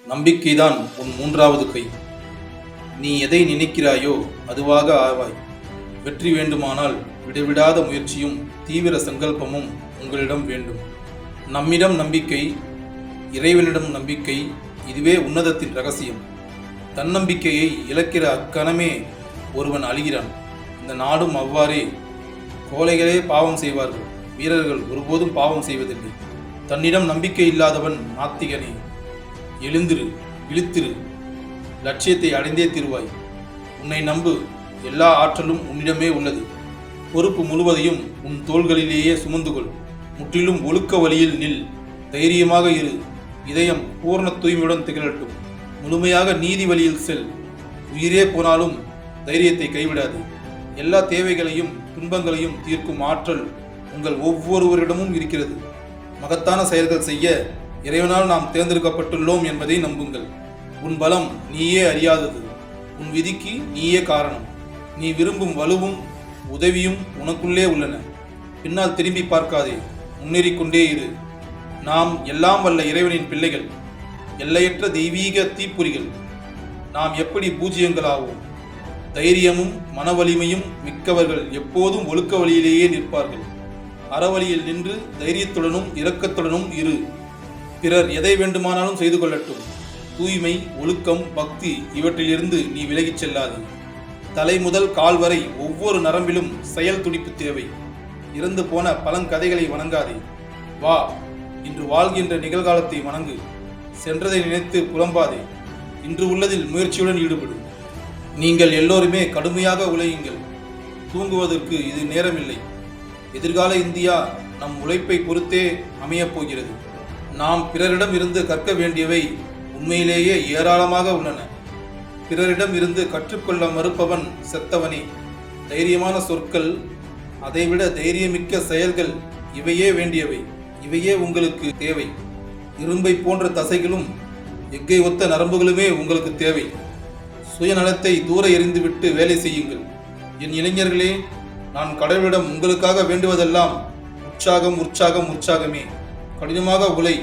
நம்பிக்கைதான் உன் மூன்றாவது கை. நீ எதை நினைக்கிறாயோ அதுவாக ஆவாய். வெற்றி வேண்டுமானால் விடைவிடாத முயற்சியும் தீவிர சங்கல்பமும் உங்களிடம் வேண்டும். நம்மிடம் நம்பிக்கை, இறைவனிடம் நம்பிக்கை, இதுவே உன்னதத்தின் ரகசியம். தன்னம்பிக்கையை இழக்கிற அக்கணமே ஒருவன் அழிகிறான். இந்த நாடும் அவ்வாறே. கோழைகளே பாவம் செய்வார்கள், வீரர்கள் ஒருபோதும் பாவம் செய்வதில்லை. தன்னிடம் நம்பிக்கை இல்லாதவன் நாத்திகனே. எழுந்திரு, இழுத்திரு, லட்சியத்தை அடைந்தே திருவாய். உன்னை நம்பு, எல்லா ஆற்றலும் உன்னிடமே உள்ளது. பொறுப்பு முழுவதையும் உன் தோள்களிலேயே சுமந்துகொள். முற்றிலும் ஒழுக்க வழியில் நில். தைரியமாக இரு. இதயம் பூர்ண தூய்மையுடன் திகழட்டும். முழுமையாக நீதி வழியில் செல். உயிரே போனாலும் தைரியத்தை கைவிடாது. எல்லா தேவைகளையும் துன்பங்களையும் தீர்க்கும் ஆற்றல் உங்கள் ஒவ்வொருவரிடமும் இருக்கிறது. மகத்தான செயல்கள் செய்ய இறைவனால் நாம் தேர்ந்தெடுக்கப்பட்டுள்ளோம் என்பதை நம்புங்கள். உன் பலம் நீயே அறியாதது. உன் விதிக்கு நீயே காரணம். நீ விரும்பும் வலுவும் உதவியும் உனக்குள்ளே உள்ளன. பின்னால் திரும்பி பார்க்காதே, முன்னேறிக்கொண்டே இரு. நாம் எல்லாம் வல்ல இறைவனின் பிள்ளைகள், எல்லையற்ற தெய்வீக தீப்புரிகள். நாம் எப்படி பூஜ்யங்களாவோம்? தைரியமும் மன வலிமையும் மிக்கவர்கள் எப்போதும் ஒழுக்க வழியிலேயே நிற்பார்கள். அறவழியில் நின்று தைரியத்துடனும் இரக்கத்துடனும் இரு. பிறர் எதை வேண்டுமானாலும் செய்து கொள்ளட்டும். தூய்மை, ஒழுக்கம், பக்தி இவற்றிலிருந்து நீ விலகிச் செல்லாது. தலை முதல் கால் வரை ஒவ்வொரு நரம்பிலும் செயல் துடிப்பு தேவை. இறந்து போன பழங்கதைகளை வணங்காதே. வா, இன்று வாழ்கின்ற நிகழ்காலத்தை வணங்கு. சென்றதை நினைத்து புலம்பாதே. இன்று உள்ளதில் முயற்சியுடன் ஈடுபடு. நீங்கள் எல்லோருமே கடுமையாக உழையுங்கள். தூங்குவதற்கு இது நேரமில்லை. எதிர்கால இந்தியா நம் உழைப்பை பொறுத்தே அமையப் போகிறது. நாம் பிறரிடம் இருந்து கற்க வேண்டியவை உண்மையிலேயே ஏராளமாக உள்ளன. பிறரிடம் இருந்து கற்றுக்கொள்ள மறுப்பவன் செத்தவனே. தைரியமான சொற்கள், அதைவிட தைரியமிக்க செயல்கள், இவையே வேண்டியவை. இவையே உங்களுக்கு தேவை. இரும்பை போன்ற தசைகளும் எஃகை ஒத்த நரம்புகளுமே உங்களுக்கு தேவை. சுயநலத்தை தூர எறிந்துவிட்டு வேலை செய்யுங்கள். என் இளைஞர்களே, நான் கடவுளிடம் உங்களுக்காக வேண்டுவதெல்லாம் உற்சாகம், உற்சாகம், உற்சாகமே. கடினமாக உழை,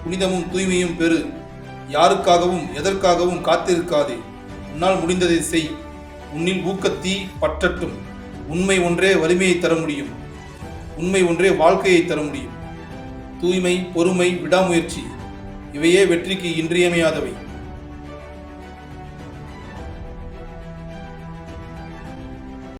புனிதமும் தூய்மையும் பெறு. யாருக்காகவும் எதற்காகவும் காத்திருக்காதே. உன்னால் முடிந்ததை செய். உன்னில் ஊக்கத்தீ பற்றட்டும். உண்மை ஒன்றே வலிமையை தர முடியும். உண்மை ஒன்றே வாழ்க்கையை தர முடியும். தூய்மை, பொறுமை, விடாமுயற்சி இவையே வெற்றிக்கு இன்றியமையாதவை.